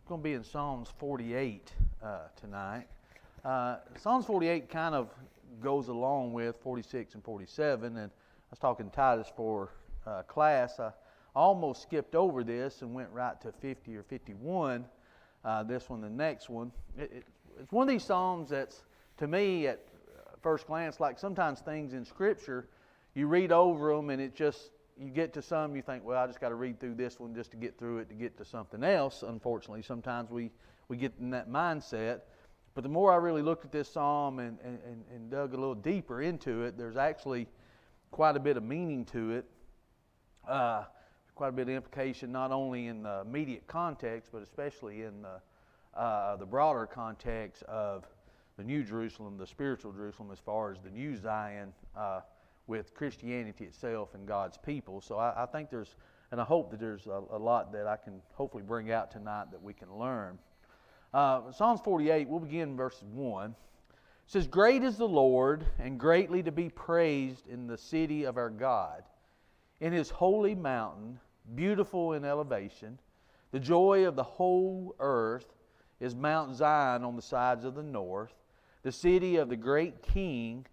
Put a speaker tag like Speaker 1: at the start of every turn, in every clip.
Speaker 1: going to be in Psalms 48 tonight. Psalms 48 kind of goes along with 46 and 47, and I was talking to Titus for class. I almost skipped over this and went right to 50 or 51, this one, the next one. It's one of these Psalms that's, to me, at first glance, like sometimes things in Scripture, you read over them and it just, you get to some, you think, well, I just got to read through this one just to get through it, to get to something else. Unfortunately, sometimes we get in that mindset. But the more I really looked at this psalm and dug a little deeper into it, there's actually quite a bit of meaning to it, quite a bit of implication, not only in the immediate context, but especially in the broader context of the New Jerusalem, the spiritual Jerusalem, as far as the New Zion, with Christianity itself and God's people. So I think there's, and I hope that there's a lot that I can hopefully bring out tonight that we can learn. Psalms 48, we'll begin in verse 1. It says, "Great is the Lord, and greatly to be praised in the city of our God. In His holy mountain, beautiful in elevation, the joy of the whole earth is Mount Zion on the sides of the north, the city of the great King.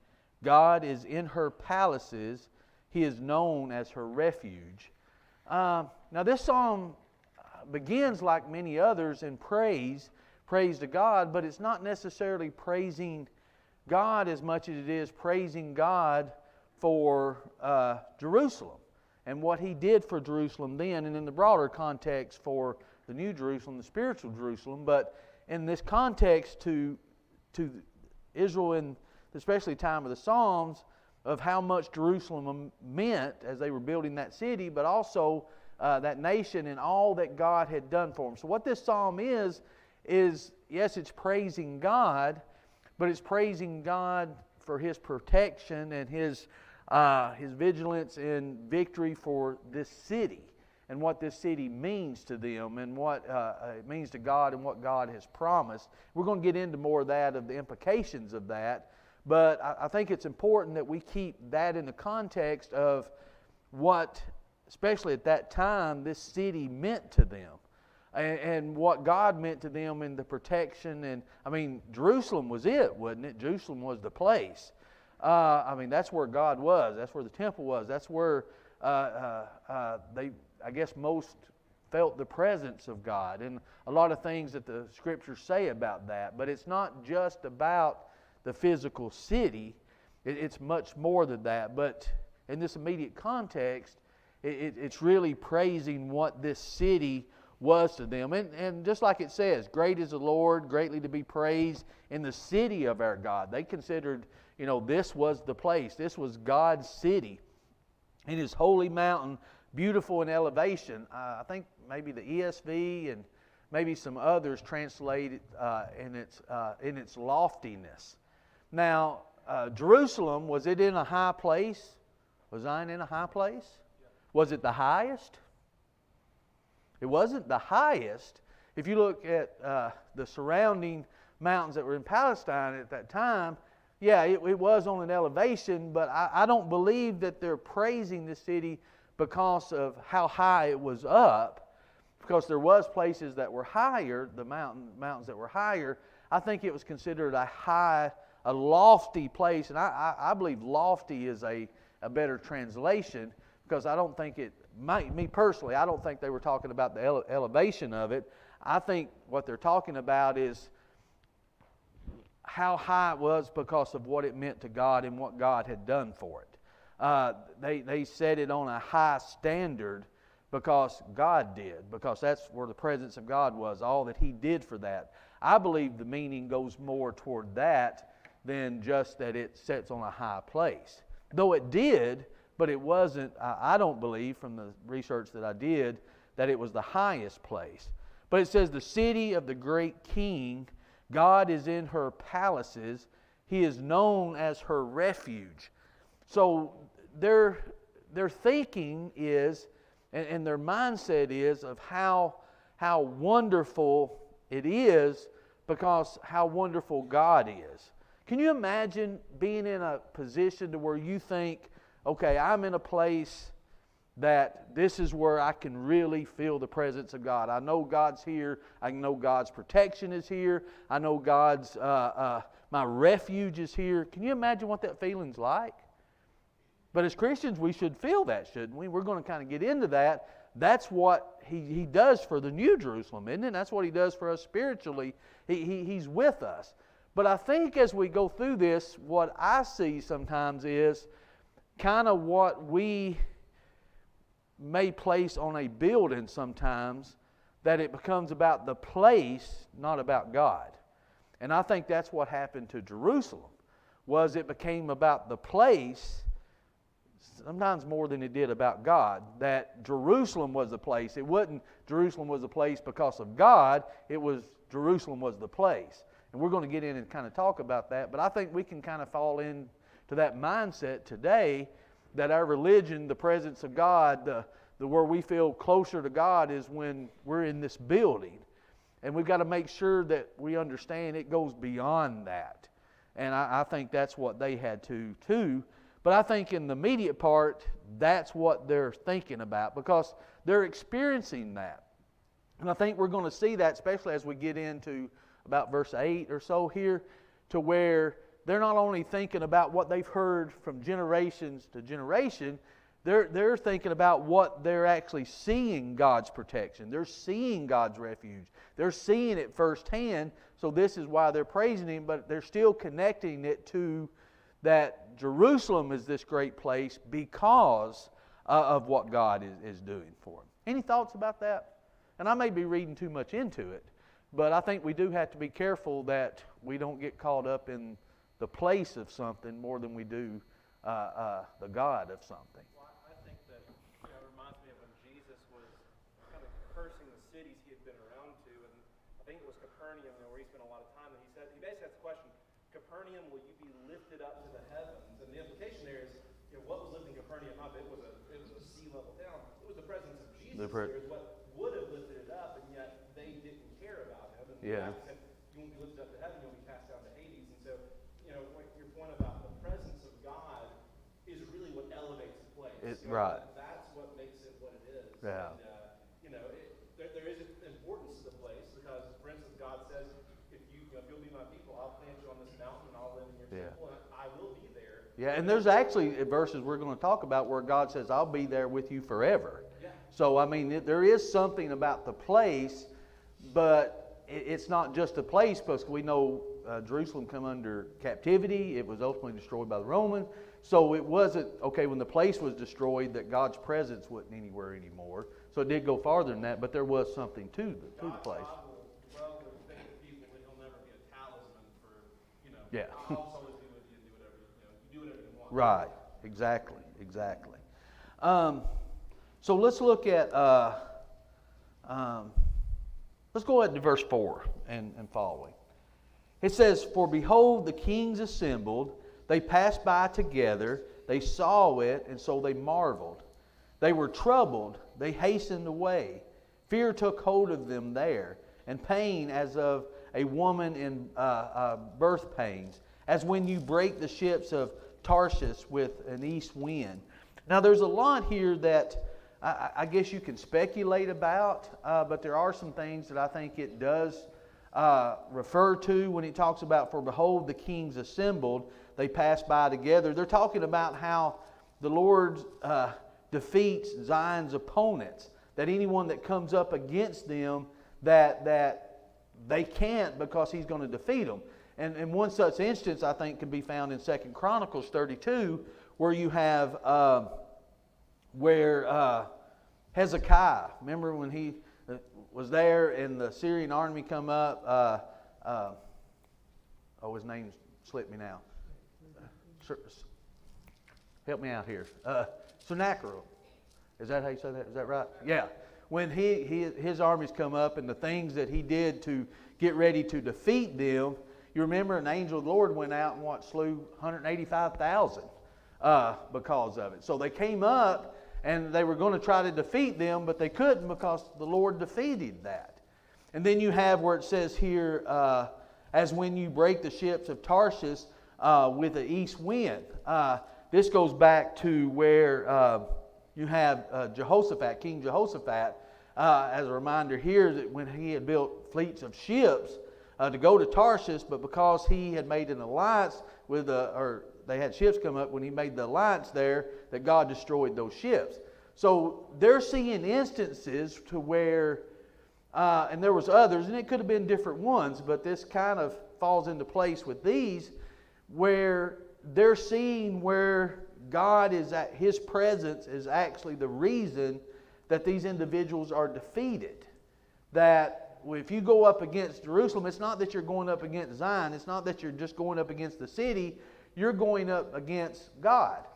Speaker 1: God is in her palaces. He is known as her refuge." Now this psalm begins, like many others, in praise to God, but it's not necessarily praising God as much as it is praising God for Jerusalem and what He did for Jerusalem then, and in the broader context for the New Jerusalem, the spiritual Jerusalem. But in this context to Israel, in especially time of the Psalms, of how much Jerusalem meant as they were building that city, but also that nation and all that God had done for them. So what this psalm is yes, it's praising God, but it's praising God for His protection and His vigilance and victory for this city, and what this city means to them, and what it means to God, and what God has promised. We're going to get into more of that, of the implications of that. But I think it's important that we keep that in the context of what, especially at that time, this city meant to them. And what God meant to them in the protection. And, I mean, Jerusalem was it, wasn't it? Jerusalem was the place. I mean, that's where God was. That's where the temple was. That's where they, I guess, most felt the presence of God. And a lot of things that the Scriptures say about that. But it's not just about the physical city. It's much more than that. But in this immediate context, it's really praising what this city was to them. And just like it says, great is the Lord, greatly to be praised in the city of our God. They considered, this was the place. This was God's city. In His holy mountain, beautiful in elevation. I think maybe the ESV and maybe some others translate it in its loftiness. Now, Jerusalem, was it in a high place? Was Zion in a high place? Was it the highest? It wasn't the highest. If you look at the surrounding mountains that were in Palestine at that time, yeah, it was on an elevation, but I don't believe that they're praising the city because of how high it was up, because there was places that were higher, the mountains that were higher. I think it was considered a lofty place, and I believe lofty is a better translation, because I don't think me personally, I don't think they were talking about the elevation of it. I think what they're talking about is how high it was because of what it meant to God and what God had done for it. They set it on a high standard because God did, because that's where the presence of God was, all that He did for that. I believe the meaning goes more toward that than just that it sets on a high place. Though it did, but it wasn't, I don't believe from the research that I did, that it was the highest place. But it says, the city of the great King, God is in her palaces. He is known as her refuge. So their thinking is, and their mindset is, of how wonderful it is because how wonderful God is. Can you imagine being in a position to where you think, okay, I'm in a place that this is where I can really feel the presence of God. I know God's here. I know God's protection is here. I know God's, my refuge is here. Can you imagine what that feeling's like? But as Christians, we should feel that, shouldn't we? We're going to kind of get into that. That's what He does for the New Jerusalem, isn't it? That's what He does for us spiritually. He's with us. But I think as we go through this, what I see sometimes is kind of what we may place on a building sometimes, that it becomes about the place, not about God. And I think that's what happened to Jerusalem, was it became about the place sometimes more than it did about God. That Jerusalem was the place. It wasn't Jerusalem was the place because of God, it was Jerusalem was the place. And we're going to get in and kind of talk about that, but I think we can kind of fall into that mindset today that our religion, the presence of God, the where we feel closer to God is when we're in this building. And we've got to make sure that we understand it goes beyond that. And I think that's what they had to too. But I think in the immediate part, that's what they're thinking about because they're experiencing that. And I think we're going to see that, especially as we get into about verse 8 or so here, to where they're not only thinking about what they've heard from generations to generation, they're thinking about what they're actually seeing God's protection. They're seeing God's refuge. They're seeing it firsthand, so this is why they're praising Him, but they're still connecting it to that Jerusalem is this great place because of what God is doing for them. Any thoughts about that? And I may be reading too much into it, but I think we do have to be careful that we don't get caught up in the place of something more than we do the God of something.
Speaker 2: Well, I think that reminds me of when Jesus was kind of cursing the cities He had been around to, and I think it was Capernaum where He spent a lot of time, and He basically asked the question, Capernaum, will you be lifted up to the heavens? And the implication there is, what was lifting Capernaum up? It was a sea level town. It was the presence of Jesus here is what would have lifted it up, and yet they didn't care about Him. And
Speaker 1: yeah.
Speaker 2: Said, you won't be lifted up to heaven, you'll be cast down to Hades. And so, your point about the presence of God is really what elevates the place.
Speaker 1: Right.
Speaker 2: That's what makes it what it is.
Speaker 1: Yeah.
Speaker 2: And, there is an importance to the place because, for instance, God says, if you'll be my people, I'll plant you on this mountain and I'll live in your temple, and I will be there.
Speaker 1: Yeah, and there's actually verses we're going to talk about where God says, I'll be there with you forever.
Speaker 2: Yeah.
Speaker 1: So, I mean, there is something about the place, but it's not just a place, because we know Jerusalem come under captivity. It was ultimately destroyed by the Romans. So it wasn't, okay, when the place was destroyed, that God's presence wasn't anywhere anymore. So it did go farther than that, but there was something to the place.
Speaker 2: God will dwell with faithful people, but He'll never be a talisman for,
Speaker 1: Yeah.
Speaker 2: I'll always be with you and do whatever, you do whatever you want.
Speaker 1: Right, exactly. So let's look at, let's go ahead to verse 4 and following. It says, For behold, the kings assembled, they passed by together, they saw it, and so they marveled. They were troubled, they hastened away. Fear took hold of them there, and pain as of a woman in birth pains, as when you break the ships of Tarshish with an east wind. Now there's a lot here that I guess you can speculate about, but there are some things that I think it does refer to when it talks about, for behold, the kings assembled, they passed by together. They're talking about how the Lord defeats Zion's opponents, that anyone that comes up against them, that they can't, because He's going to defeat them. And one such instance, I think, can be found in 2 Chronicles 32, where you have Hezekiah, remember when he was there and the Syrian army come up, his name slipped me now. Help me out here. Sennacherib. Is that how you say that? Is that right? Yeah. When his armies come up and the things that he did to get ready to defeat them, you remember an angel of the Lord went out and slew 185,000 because of it. So they came up and they were going to try to defeat them, but they couldn't because the Lord defeated that. And then you have where it says here, as when you break the ships of Tarshish with the east wind. This goes back to where You have Jehoshaphat, King Jehoshaphat, as a reminder here that when he had built fleets of ships to go to Tarshish, but because he had made an alliance with, or they had ships come up, when he made the alliance there, that God destroyed those ships. So they're seeing instances to where, and there was others, and it could have been different ones, but this kind of falls into place with these, where they're seeing where God is at, His presence is actually the reason that these individuals are defeated. That if you go up against Jerusalem, it's not that you're going up against Zion, it's not that you're just going up against the city, you're going up against God.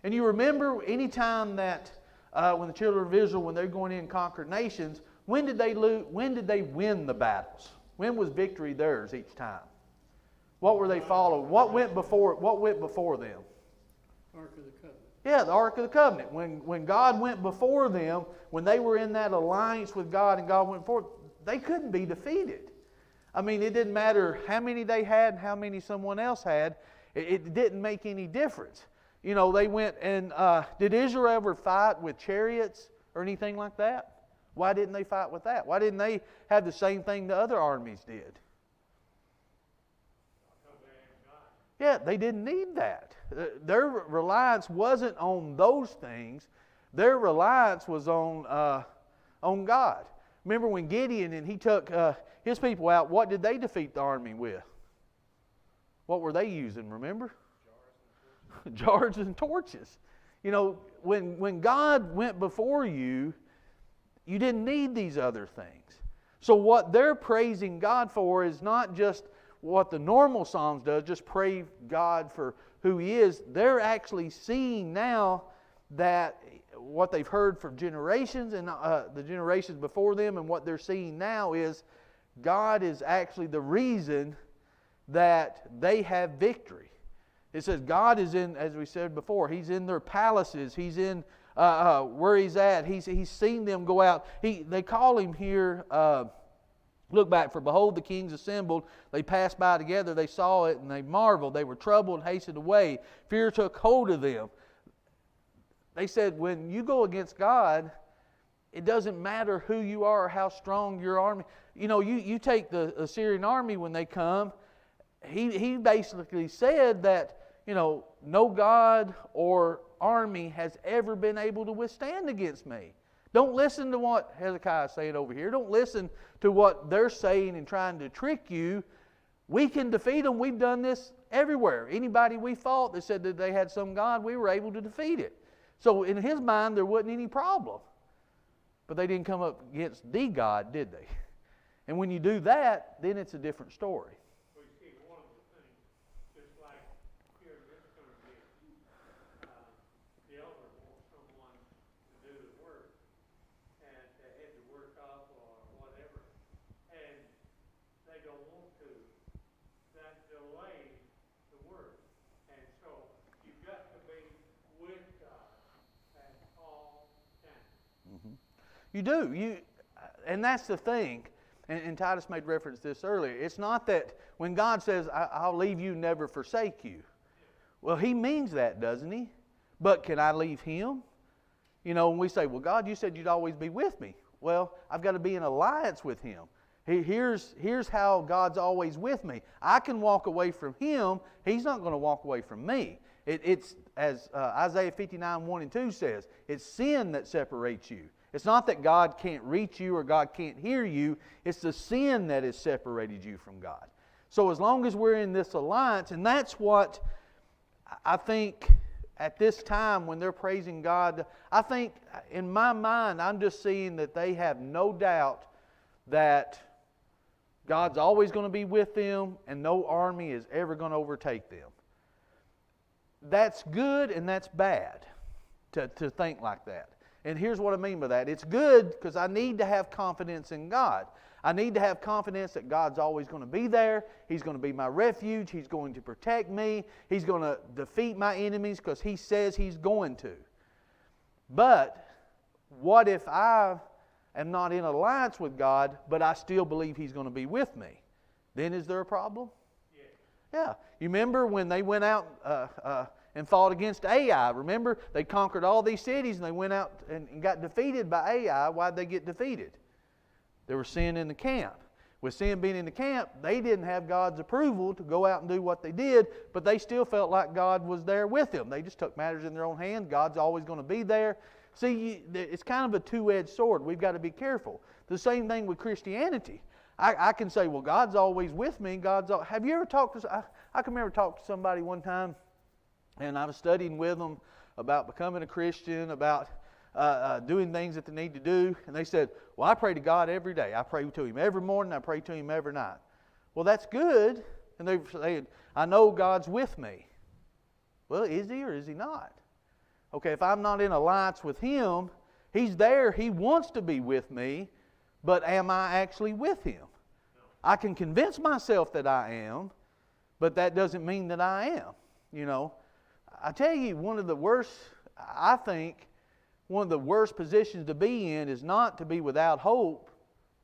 Speaker 1: And you remember anytime that when the children of Israel, when they're going in and conquer nations, when did they win the battles? When was victory theirs each time? What were they following? What went before them?
Speaker 3: Ark of the Covenant.
Speaker 1: Yeah, the Ark of the Covenant. When God went before them, when they were in that alliance with God and God went forward, they couldn't be defeated. I mean, it didn't matter how many they had and how many someone else had. It didn't make any difference. You know, they went and, did Israel ever fight with chariots or anything like that? Why didn't they fight with that? Why didn't they have the same thing the other armies did? Yeah, they didn't need that. Their reliance wasn't on those things. Their reliance was on God. Remember when Gideon and he took his people out, what did they defeat the army with? What were they using, remember? Jars and torches. You know, when God went before you, you didn't need these other things. So what they're praising God for is not just what the normal Psalms does, just praise God for who He is. They're actually seeing now that what they've heard for generations and the generations before them, and what they're seeing now is God is actually the reason that they have victory. It says God is in, as we said before, He's in their palaces. He's in where He's at. He's seen them go out. They call Him here, look back, for behold the kings assembled. They passed by together. They saw it and they marveled. They were troubled and hastened away. Fear took hold of them. They said, when you go against God, it doesn't matter who you are or how strong your army. You know, you take the Assyrian army when they come. He basically said that, you know, no God or army has ever been able to withstand against me. Don't listen to what Hezekiah is saying over here. Don't listen to what they're saying and trying to trick you. We can defeat them. We've done this everywhere. Anybody we fought that said that they had some God, we were able to defeat it. So in his mind, there wasn't any problem. But they didn't come up against the God, did they? And when you do that, then it's a different story.
Speaker 3: We see one of the things, just like here in this congregation, the elder wants someone to do the work, and they head the work up or whatever, and they don't want to. That delays the work. And so you've got to be with God at all times.
Speaker 1: You do. And that's the thing. And Titus made reference to this earlier. It's not that when God says, I'll leave you, never forsake you. Well, He means that, doesn't He? But can I leave Him? You know, when we say, well, God, you said you'd always be with me. Well, I've got to be in alliance with Him. Here's how God's always with me. I can walk away from Him. He's not going to walk away from me. It's as Isaiah 59, 1 and 2 says, it's sin that separates you. It's not that God can't reach you or God can't hear you. It's the sin that has separated you from God. So as long as we're in this alliance, and that's what I think at this time when they're praising God, I think in my mind I'm just seeing that they have no doubt that God's always going to be with them and no army is ever going to overtake them. That's good and that's bad to think like that. And here's what I mean by that. It's good because I need to have confidence in God. I need to have confidence that God's always going to be there. He's going to be my refuge. He's going to protect me. He's going to defeat my enemies because He says He's going to. But what if I am not in alliance with God, but I still believe He's going to be with me? Then is there a problem? Yeah. You remember when they went out and fought against Ai. Remember, they conquered all these cities and they went out and got defeated by Ai. Why'd they get defeated? There was sin in the camp. With sin being in the camp, they didn't have God's approval to go out and do what they did, but they still felt like God was there with them. They just took matters in their own hands. God's always going to be there. See, it's kind of a two-edged sword. We've got to be careful. The same thing with Christianity. I can say, well, God's always with me. Have you ever talked to... I can remember talking to somebody one time, and I was studying with them about becoming a Christian, about doing things that they need to do. And they said, well, I pray to God every day. I pray to Him every morning. I pray to Him every night. Well, that's good. And they said, I know God's with me. Well, is He or is He not? Okay, if I'm not in alliance with Him, He's there. He wants to be with me. But am I actually with Him? I can convince myself that I am, but that doesn't mean that I am. You know, I tell you, one of the worst positions to be in is not to be without hope.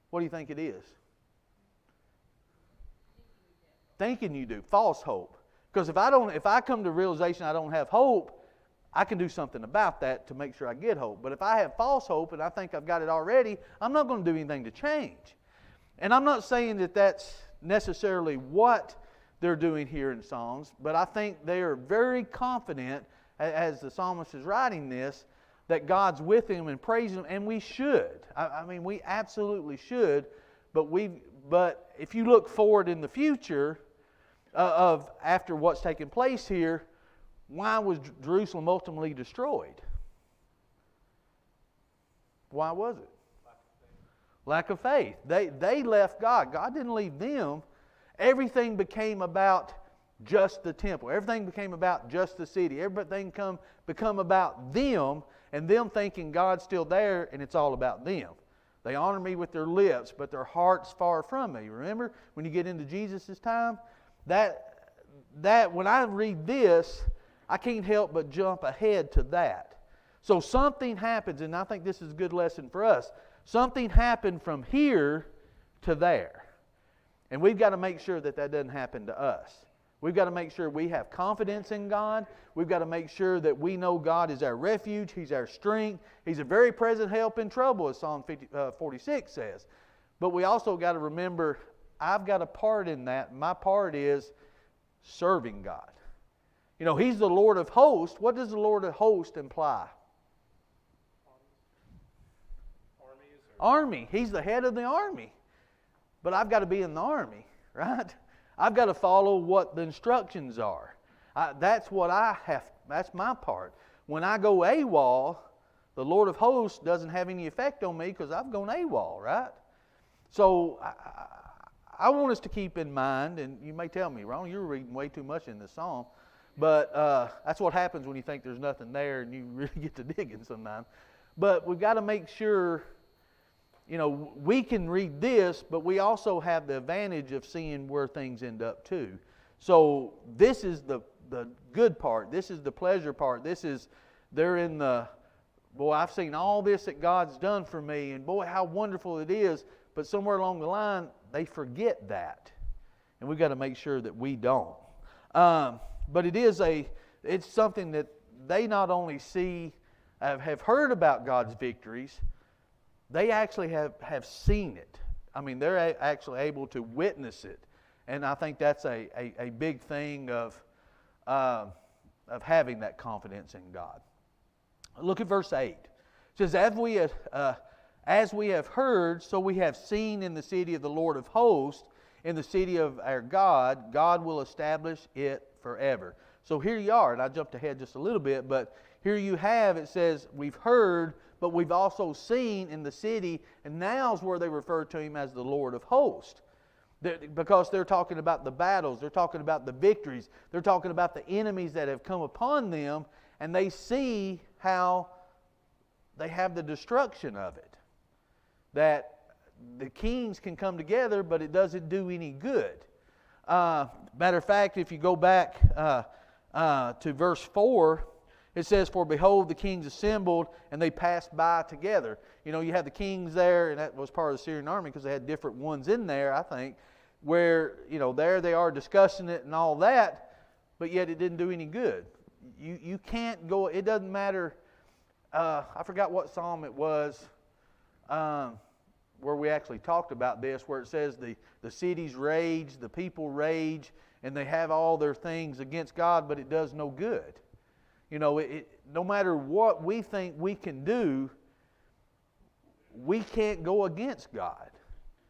Speaker 1: What do you think it is? Thinking you do. False hope. Because if I come to the realization I don't have hope, I can do something about that to make sure I get hope. But if I have false hope and I think I've got it already, I'm not going to do anything to change. And I'm not saying that that's necessarily what they're doing here in Psalms, but I think they are very confident, as the psalmist is writing this, that God's with him and praising him, and we should. I mean, we absolutely should. But if you look forward in the future of after what's taken place here, why was Jerusalem ultimately destroyed? Why was it? Lack of faith. They left God. God didn't leave them. Everything became about just the temple. Everything became about just the city. Everything become about them, and them thinking God's still there and it's all about them. They honor me with their lips, but their heart's far from me. Remember when you get into Jesus' time? That when I read this, I can't help but jump ahead to that. So something happens, and I think this is a good lesson for us. Something happened from here to there. And we've got to make sure that doesn't happen to us. We've got to make sure we have confidence in God. We've got to make sure that we know God is our refuge. He's our strength. He's a very present help in trouble, as Psalm 46 says. But we also got to remember, I've got a part in that. My part is serving God. You know, He's the Lord of hosts. What does the Lord of hosts imply? Army. He's the head of the army. But I've got to be in the army, right? I've got to follow what the instructions are. That's what I have. That's my part. When I go AWOL, the Lord of hosts doesn't have any effect on me because I've gone AWOL, right? So I want us to keep in mind, and you may tell me, Ron, you're reading way too much in this psalm. But that's what happens when you think there's nothing there and you really get to digging sometimes. But we've got to make sure, you know, we can read this, but we also have the advantage of seeing where things end up too. So this is the good part. This is the pleasure part. They're in the, boy, I've seen all this that God's done for me, and boy, how wonderful it is. But somewhere along the line, they forget that. And we've got to make sure that we don't. But it's something that they not only see, have heard about God's victories, they actually have seen it. I mean, they're actually able to witness it. And I think that's a big thing of having that confidence in God. Look at verse 8. It says, as we have heard, so we have seen in the city of the Lord of hosts, in the city of our God, God will establish it forever. So here you are, and I jumped ahead just a little bit, but here you have, it says, we've heard, but we've also seen in the city, and now's where they refer to Him as the Lord of hosts. Because they're talking about the battles, they're talking about the victories, they're talking about the enemies that have come upon them, and they see how they have the destruction of it. That the kings can come together, but it doesn't do any good. Matter of fact, if you go back to verse 4, it says, for behold, the kings assembled, and they passed by together. You know, you have the kings there, and that was part of the Syrian army because they had different ones in there, I think, where, you know, there they are discussing it and all that, but yet it didn't do any good. You can't go, it doesn't matter, I forgot what psalm it was, where we actually talked about this, where it says the cities rage, the people rage, and they have all their things against God, but it does no good. You know, no matter what we think we can do, we can't go against God.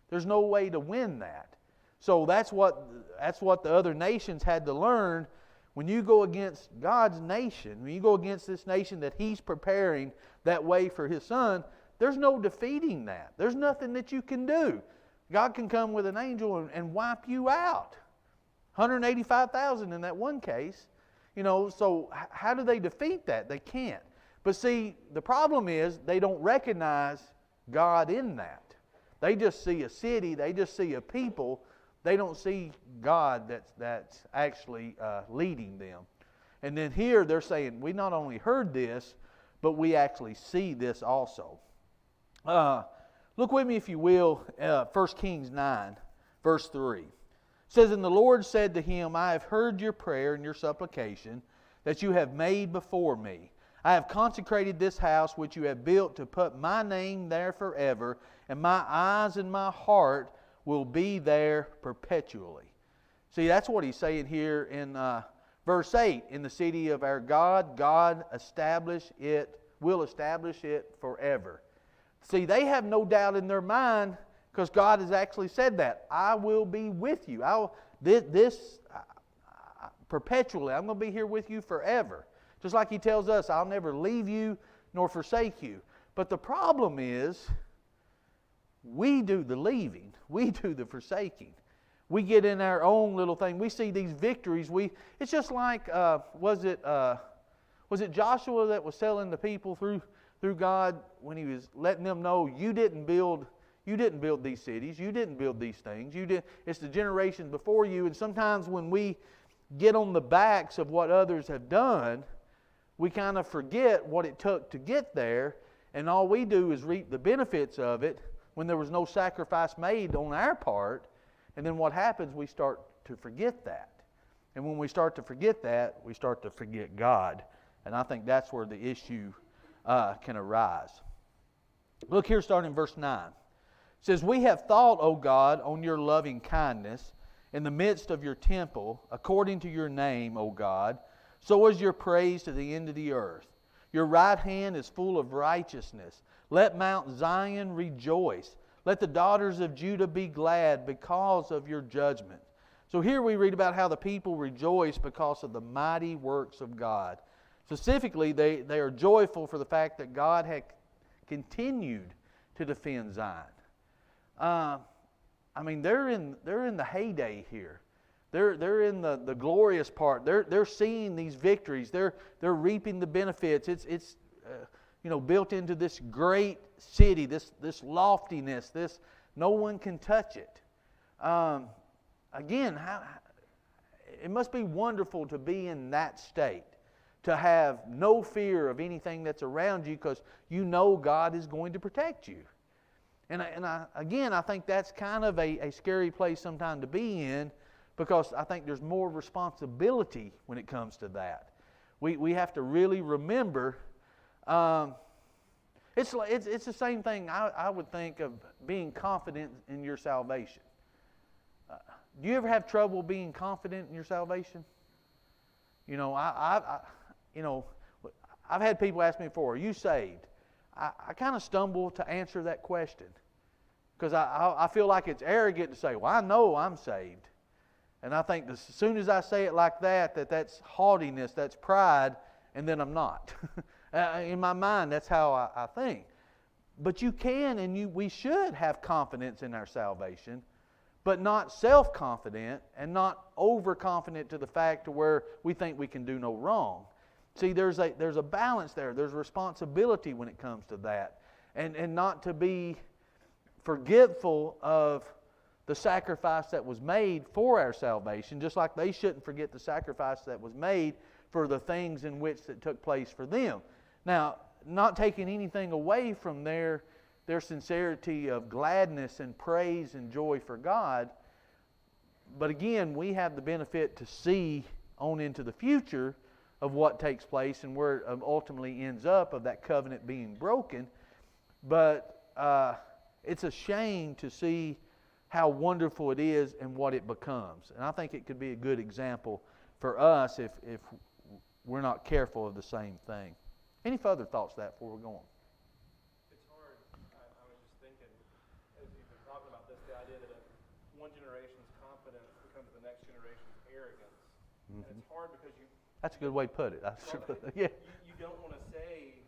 Speaker 1: There's no way to win that. So that's what the other nations had to learn. When you go against God's nation, when you go against this nation that He's preparing that way for His Son, there's no defeating that. There's nothing that you can do. God can come with an angel and wipe you out. 185,000 in that one case. You know, so how do they defeat that? They can't. But see, the problem is they don't recognize God in that. They just see a city, they just see a people. They don't see God that's actually leading them. And then here they're saying, we not only heard this, but we actually see this also. Look with me, if you will, 1 Kings 9, verse 3. It says, And the Lord said to him, I have heard your prayer and your supplication that you have made before me. I have consecrated this house which you have built to put my name there forever, and my eyes and my heart will be there perpetually. See, that's what he's saying here in verse 8. In the city of our God, God will establish it forever. See, they have no doubt in their mind, because God has actually said that. I will be with you. Perpetually. I'm going to be here with you forever. Just like He tells us, I'll never leave you nor forsake you. But the problem is, we do the leaving. We do the forsaking. We get in our own little thing. We see these victories. It's just like, was it Joshua that was telling the people through God when he was letting them know, you didn't build these cities. You didn't build these things. It's the generations before you. And sometimes when we get on the backs of what others have done, we kind of forget what it took to get there, and all we do is reap the benefits of it when there was no sacrifice made on our part. And then what happens, we start to forget that. And when we start to forget that, we start to forget God. And I think that's where the issue can arise. Look here, starting in verse 9. It says, We have thought, O God, on your loving kindness in the midst of your temple, according to your name, O God. So is your praise to the end of the earth. Your right hand is full of righteousness. Let Mount Zion rejoice. Let the daughters of Judah be glad because of your judgment. So here we read about how the people rejoice because of the mighty works of God. Specifically, they are joyful for the fact that God had continued to defend Zion. They're in the heyday here. They're in the glorious part. They're seeing these victories. They're reaping the benefits. It's built into this great city, this loftiness. No one can touch it. Again, it must be wonderful to be in that state, to have no fear of anything that's around you, because you know God is going to protect you. And I think that's kind of a scary place sometimes to be in, because I think there's more responsibility when it comes to that. We have to really remember. It's the same thing I would think of being confident in your salvation. Do you ever have trouble being confident in your salvation? I've had people ask me before, are you saved? I kind of stumble to answer that question, because I feel like it's arrogant to say, well, I know I'm saved. And I think as soon as I say it like that's haughtiness, that's pride, and then I'm not. In my mind, that's how I think. But you can and we should have confidence in our salvation, but not self-confident and not overconfident to the fact to where we think we can do no wrong. See, there's a balance there. There's responsibility when it comes to that. And not to be forgetful of the sacrifice that was made for our salvation, just like they shouldn't forget the sacrifice that was made for the things in which that took place for them. Now, not taking anything away from their sincerity of gladness and praise and joy for God, but again, we have the benefit to see on into the future of what takes place and where it ultimately ends up of that covenant being broken. But it's a shame to see how wonderful it is and what it becomes. And I think it could be a good example for us if we're not careful of the same thing. Any further thoughts to that before we're going?
Speaker 2: It's hard. I was just thinking, as you've been talking about this, the idea that one generation's confidence becomes the next generation's arrogance. And it's hard because
Speaker 1: That's a good way to put it. Yeah.
Speaker 2: you don't want to say,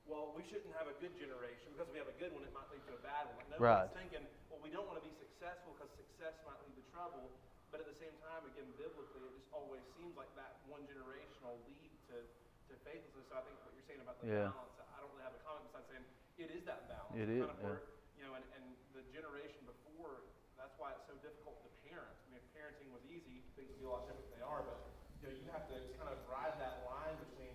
Speaker 2: well, we shouldn't have a good generation because if we have a good one, it might lead to a bad one. Like nobody's thinking, well, we don't want to be successful because success might lead to trouble. But at the same time, again, biblically, it just always seems like that one generation will lead to faithlessness. So I think what you're saying about the balance, I don't really have a comment besides saying it is that balance.
Speaker 1: It is,
Speaker 2: kind of where, and the generation before, that's why it's so difficult to parent. I mean, if parenting was easy, things would be a lot different than they are. But you have to kind of ride that line between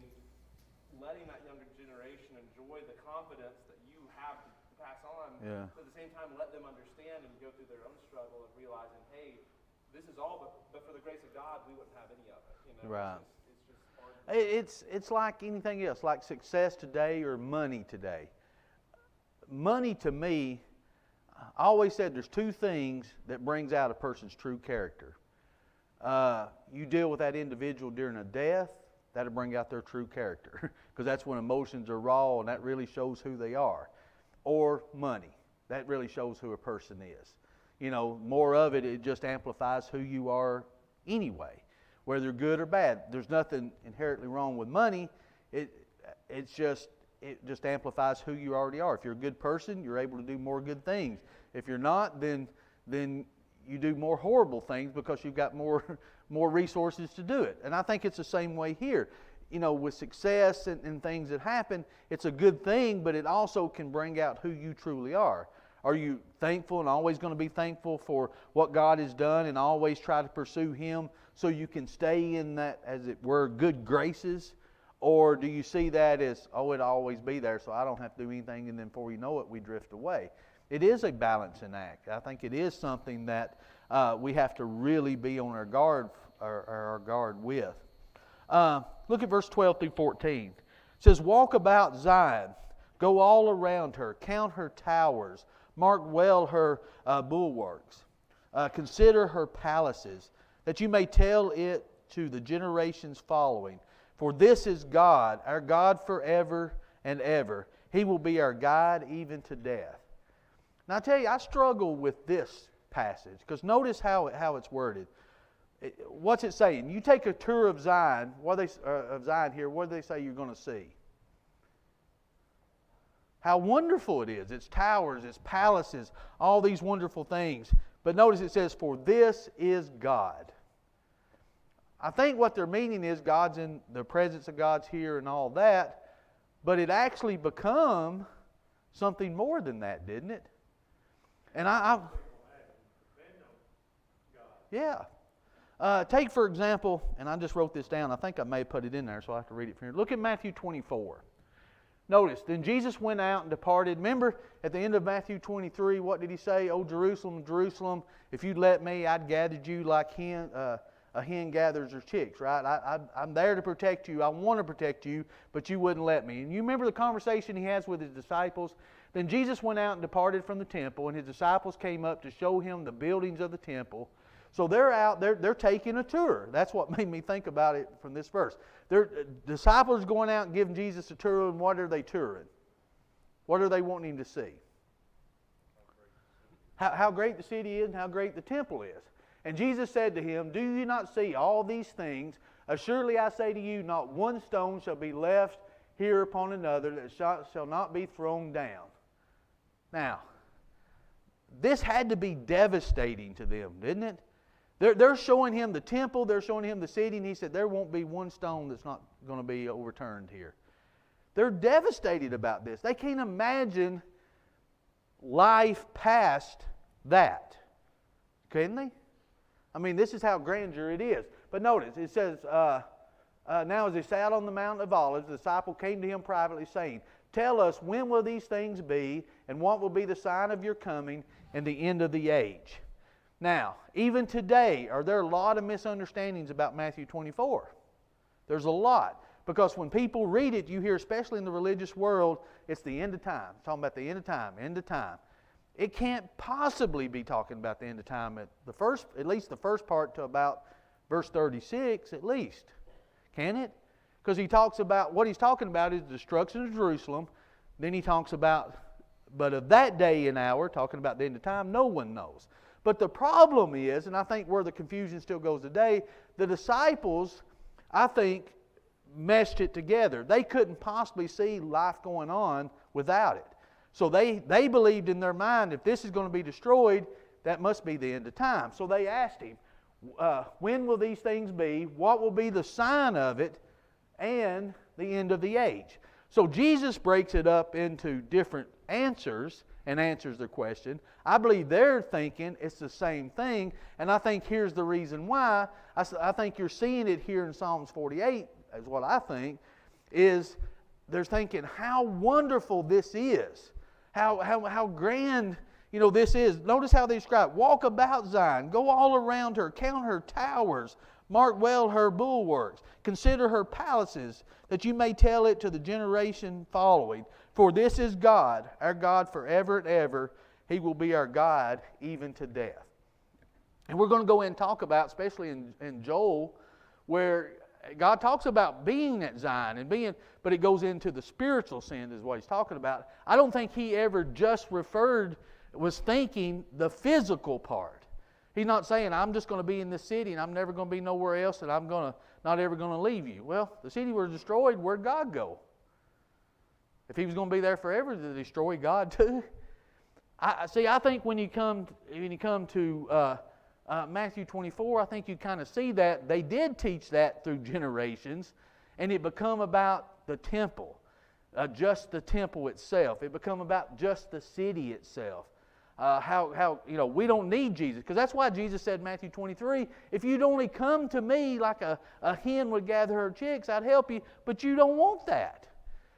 Speaker 2: letting that younger generation enjoy the confidence that you have to pass on, but at the same time let them understand and go through their own struggle of realizing, hey, this is all, but for the grace of God, we wouldn't have any of it.
Speaker 1: Right.
Speaker 2: It's just hard.
Speaker 1: It's like anything else, like success today or money today. Money to me, I always said there's two things that brings out a person's true character. You deal with that individual during a death, that'll bring out their true character because that's when emotions are raw and that really shows who they are. Or money, that really shows who a person is. More of it just amplifies who you are anyway, whether good or bad. There's nothing inherently wrong with money. It just amplifies who you already are. If you're a good person, you're able to do more good things. If you're not, then you do more horrible things because you've got more resources to do it. And I think it's the same way here. With success and things that happen, it's a good thing, but it also can bring out who you truly are. Are you thankful and always going to be thankful for what God has done and always try to pursue Him so you can stay in that, as it were, good graces? Or do you see that as, it'll always be there so I don't have to do anything, and then before you know it, we drift away? It is a balancing act. I think it is something that we have to really be on our guard with. Look at verse 12 through 14. It says, walk about Zion, go all around her, count her towers, mark well her bulwarks, consider her palaces, that you may tell it to the generations following. For this is God, our God forever and ever. He will be our guide even to death. Now I tell you, I struggle with this passage because notice how it's worded. What's it saying? You take a tour of Zion. Of Zion here. What do they say you're going to see? How wonderful it is! Its towers, its palaces, all these wonderful things. But notice it says, "For this is God." I think what they're meaning is God's in the presence of God's here and all that. But it actually become something more than that, didn't it? And yeah. Take, for example, and I just wrote this down. I think I may have put it in there, so I'll have to read it from here. Look at Matthew 24. Notice, then Jesus went out and departed. Remember, at the end of Matthew 23, what did He say? "Oh, Jerusalem, Jerusalem, if you'd let me, I'd gathered you like a hen gathers her chicks," right? I'm there to protect you. I want to protect you, but you wouldn't let me. And you remember the conversation He has with His disciples? Then Jesus went out and departed from the temple, and His disciples came up to show Him the buildings of the temple. So they're out, they're taking a tour. That's what made me think about it from this verse. Their disciples are going out and giving Jesus a tour, and what are they touring? What are they wanting Him to see? How great the city is and how great the temple is. And Jesus said to him, "Do you not see all these things? Assuredly I say to you, not one stone shall be left here upon another that shall not be thrown down." Now, this had to be devastating to them, didn't it? They're showing Him the temple, they're showing Him the city, and He said there won't be one stone that's not going to be overturned here. They're devastated about this. They can't imagine life past that. Can they? I mean, this is how grandeur it is. But notice, it says, now as He sat on the Mount of Olives, the disciple came to Him privately, saying, "Tell us, when will these things be, and what will be the sign of your coming and the end of the age?" Now, even today, are there a lot of misunderstandings about Matthew 24? There's a lot. Because when people read it, you hear, especially in the religious world, it's the end of time. It's talking about the end of time, end of time. It can't possibly be talking about the end of time at least the first part to about verse 36 at least. Can it? Because he talks about, what he's talking about is the destruction of Jerusalem. Then he talks about, but of that day and hour, talking about the end of time, no one knows. But the problem is, and I think where the confusion still goes today, the disciples, I think, meshed it together. They couldn't possibly see life going on without it. So they believed in their mind, if this is going to be destroyed, that must be the end of time. So they asked him, when will these things be? What will be the sign of it? And the end of the age. So Jesus breaks it up into different answers and answers their question. I believe they're thinking it's the same thing, and I think here's the reason why. I think you're seeing it here in Psalms 48, is what I think, is they're thinking how wonderful this is, how grand this is. Notice how they describe, walk about Zion, go all around her, count her towers, mark well her bulwarks, consider her palaces, that you may tell it to the generation following. For this is God, our God forever and ever. He will be our God even to death. And we're going to go in and talk about, especially in Joel, where God talks about being at Zion and but it goes into the spiritual sin is what he's talking about. I don't think he ever just was thinking the physical part. He's not saying, I'm just going to be in this city and I'm never going to be nowhere else and I'm not ever going to leave you. Well, the city was destroyed, where'd God go? If he was going to be there forever, to destroy God too? I think when you come to Matthew 24, I think you kind of see that. They did teach that through generations, and it become about the temple, just the temple itself. It become about just the city itself. How we don't need Jesus, because that's why Jesus said in Matthew 23, if you'd only come to me like a hen would gather her chicks, I'd help you, but you don't want that.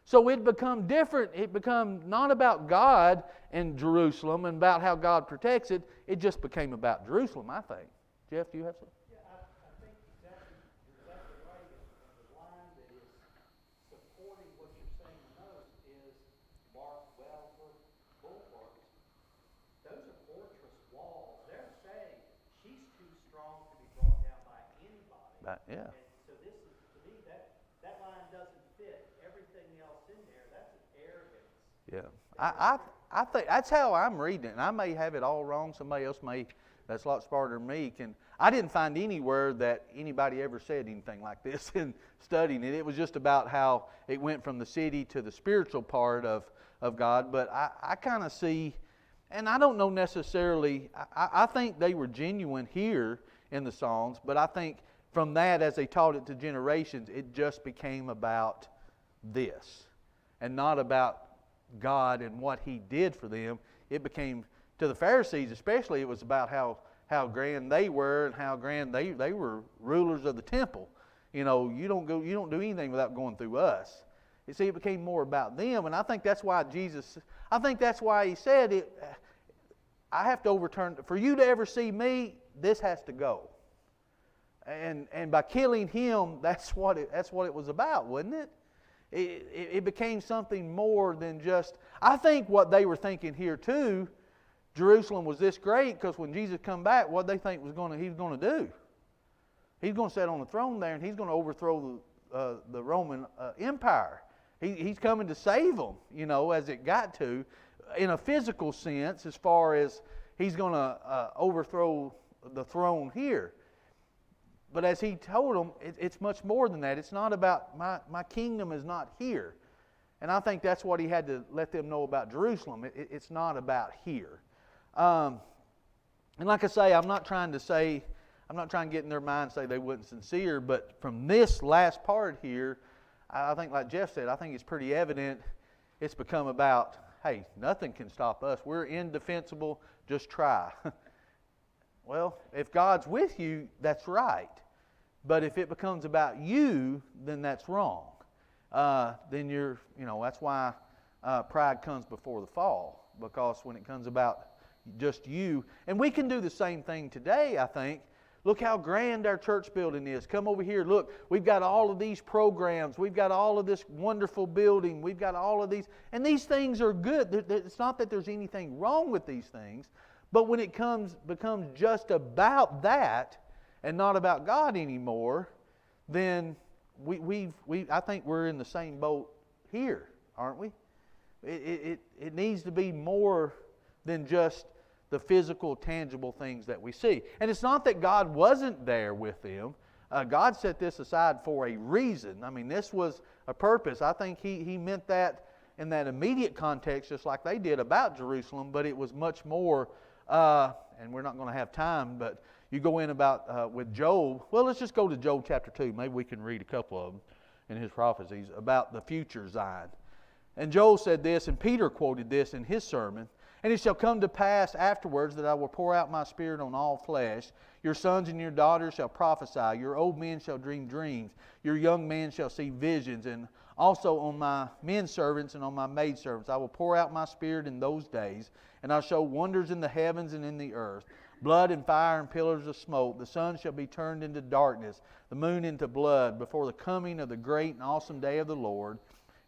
Speaker 1: So it become different. It become not about God and Jerusalem and about how God protects it. It just became about Jerusalem, I think. Jeff, do you have something?
Speaker 4: Yeah, I think you're exactly right. And the line that is supporting what you're saying the most is Mark Welford bulwarks. Those are fortress walls. They're saying she's too strong to be brought down by anybody.
Speaker 1: Yeah.
Speaker 4: And so this is, to me, that line doesn't fit everything else in there. That's an arrogance.
Speaker 1: Yeah. I think that's how I'm reading it. And I may have it all wrong. Somebody else that's a lot smarter than me. I didn't find anywhere that anybody ever said anything like this in studying it. It was just about how it went from the city to the spiritual part of God. But I kind of see, and I don't know necessarily, I think they were genuine here in the Psalms, but I think from that, as they taught it to generations, it just became about this and not about God and what He did for them. It became, to the Pharisees especially, it was about how grand they were and how grand they were rulers of the temple. You don't do anything without going through us. You see, it became more about them, and I think that's why He said it. I have to overturn, for you to ever see me, this has to go. And by killing Him, that's what it was about, wasn't it? It became something more than just, I think what they were thinking here too, Jerusalem was this great because when Jesus come back, what they think He was going to do? He's going to sit on the throne there and He's going to overthrow the Roman Empire. He's coming to save them, as it got to, in a physical sense, as far as He's going to overthrow the throne here. But as He told them, it's much more than that. It's not about, my kingdom is not here. And I think that's what He had to let them know about Jerusalem. It's not about here. And like I say, I'm not trying to get in their mind and say they weren't sincere, but from this last part here, I think like Jeff said, I think it's pretty evident it's become about, hey, nothing can stop us. We're indefensible, just try. Well, if God's with you, that's right. But if it becomes about you, then that's wrong. Then that's why pride comes before the fall. Because when it comes about just you, and we can do the same thing today, I think. Look how grand our church building is. Come over here. Look, we've got all of these programs. We've got all of this wonderful building. We've got all of these. And these things are good. It's not that there's anything wrong with these things. But when it becomes just about that and not about God anymore, then I think we're in the same boat here, aren't we? It needs to be more than just the physical, tangible things that we see. And it's not that God wasn't there with them. God set this aside for a reason. I mean, this was a purpose. I think He meant that in that immediate context, just like they did about Jerusalem, but it was much more, and we're not going to have time, but you go in about with Job. Well, let's just go to Job chapter 2. Maybe we can read a couple of them in his prophecies about the future Zion. And Joel said this, and Peter quoted this in his sermon. And it shall come to pass afterwards that I will pour out my Spirit on all flesh. Your sons and your daughters shall prophesy. Your old men shall dream dreams. Your young men shall see visions. And also on my men servants and on my maid servants I will pour out my Spirit in those days. And I'll show wonders in the heavens and in the earth. Blood and fire and pillars of smoke. The sun shall be turned into darkness, the moon into blood, before the coming of the great and awesome day of the Lord.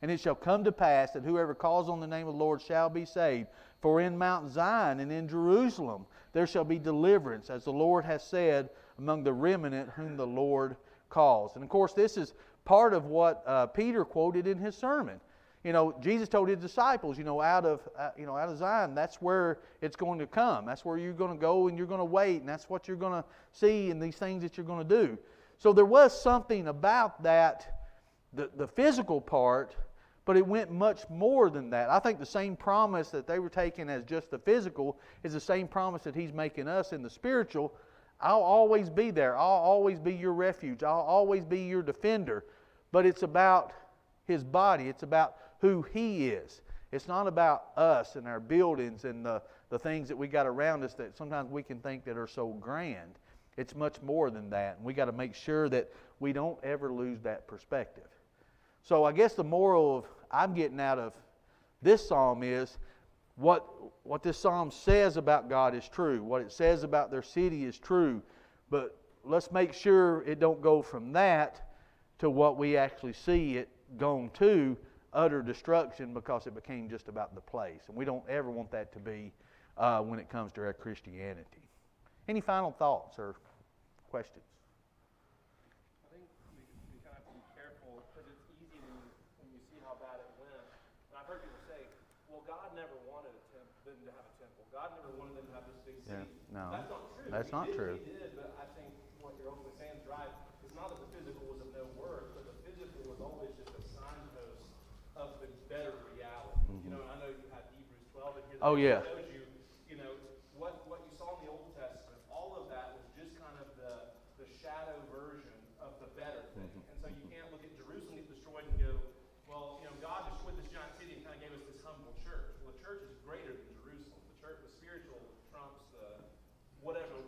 Speaker 1: And it shall come to pass that whoever calls on the name of the Lord shall be saved. For in Mount Zion and in Jerusalem there shall be deliverance, as the Lord has said, among the remnant whom the Lord calls. And of course, this is part of what Peter quoted in his sermon. You know, Jesus told his disciples, out of Zion, that's where it's going to come. That's where you're going to go and you're going to wait, and that's what you're going to see and these things that you're going to do. So there was something about that, the physical part. But it went much more than that. I think the same promise that they were taking as just the physical is the same promise that He's making us in the spiritual. I'll always be there. I'll always be your refuge. I'll always be your defender. But it's about His body. It's about who He is. It's not about us and our buildings and the things that we got around us that sometimes we can think that are so grand. It's much more than that. And we got to make sure that we don't ever lose that perspective. So I guess the moral of I'm getting out of this psalm is what this psalm says about God is true. What it says about their city is true. But let's make sure it don't go from that to what we actually see it gone to, utter destruction, because it became just about the place. And we don't ever want that to be when it comes to our Christianity. Any final thoughts or questions?
Speaker 2: I think we kind of have to be careful, because it's easy when you see how bad it went. And I've heard people say, well, God never wanted them to have a temple. God never wanted them to have this big city.
Speaker 1: Yeah, no,
Speaker 2: that's not true.
Speaker 1: That's not true.
Speaker 2: He did, but I think what you're ultimately saying is right. It's not that the physical was of no worth, but the physical was always just a signpost of the better reality.
Speaker 1: Mm-hmm.
Speaker 2: And I know you had Hebrews 12 in here that
Speaker 1: Oh, yeah.
Speaker 2: shows you, what you saw in the Old Testament, all of that was just kind of the shadow version of the better thing. And so you can't look at Jerusalem get destroyed and go, well, God destroyed this giant city and kind of gave us this humble church. Well, the church is greater than Jerusalem. The church, the spiritual trumps the whatever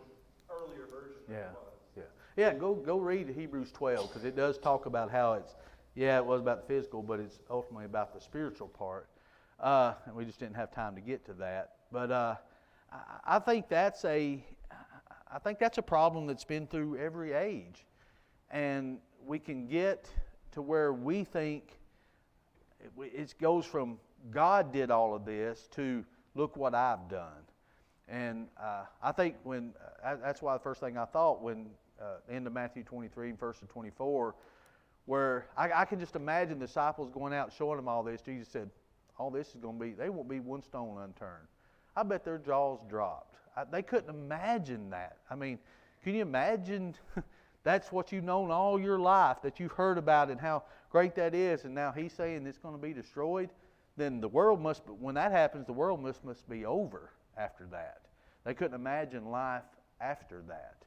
Speaker 2: earlier version it was.
Speaker 1: Yeah, go read Hebrews 12, because it does talk about how it was about the physical, but it's ultimately about the spiritual part. And we just didn't have time to get to that. But I think that's a problem that's been through every age. And we can get to where we think it goes from God did all of this to look what I've done. And I think that's why the first thing I thought when end of Matthew 23 and verse 24, where I can just imagine the disciples going out showing them all this. Jesus said, all this is going to be, they won't be one stone unturned. I bet their jaws dropped. They couldn't imagine that. I mean, can you imagine that's what you've known all your life, that you've heard about and how great that is, and now He's saying it's going to be destroyed? Then the world when that happens, the world must be over after that. They couldn't imagine life after that.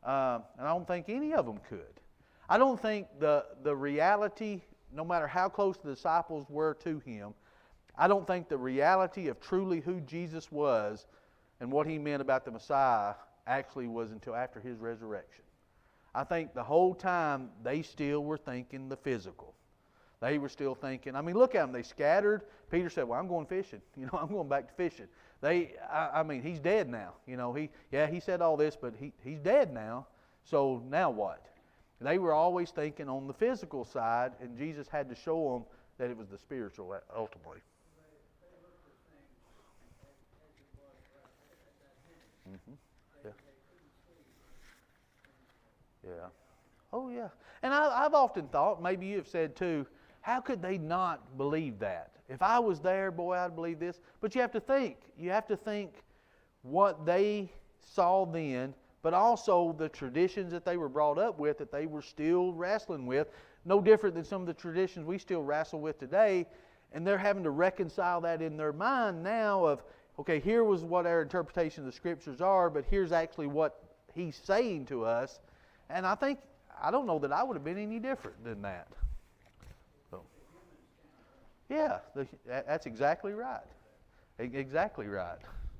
Speaker 1: And I don't think any of them could. I don't think the reality, no matter how close the disciples were to Him, I don't think the reality of truly who Jesus was and what He meant about the Messiah actually was until after His resurrection. I think the whole time they still were thinking the physical. They were still thinking, I mean, look at them. They scattered. Peter said, well, I'm going fishing. I'm going back to fishing. He's dead now. He said all this, but he's dead now. So now what? They were always thinking on the physical side, and Jesus had to show them that it was the spiritual ultimately. Mm-hmm. Yeah. Yeah. Oh, yeah. And I've often thought, maybe you have said too, how could they not believe that? If I was there, boy, I'd believe this. But you have to think. You have to think what they saw then, but also the traditions that they were brought up with, that they were still wrestling with. No different than some of the traditions we still wrestle with today. And they're having to reconcile that in their mind now of, okay, here was what our interpretation of the Scriptures are, but here's actually what He's saying to us. And I don't know that I would have been any different than that. So, yeah, that's exactly right. Exactly right.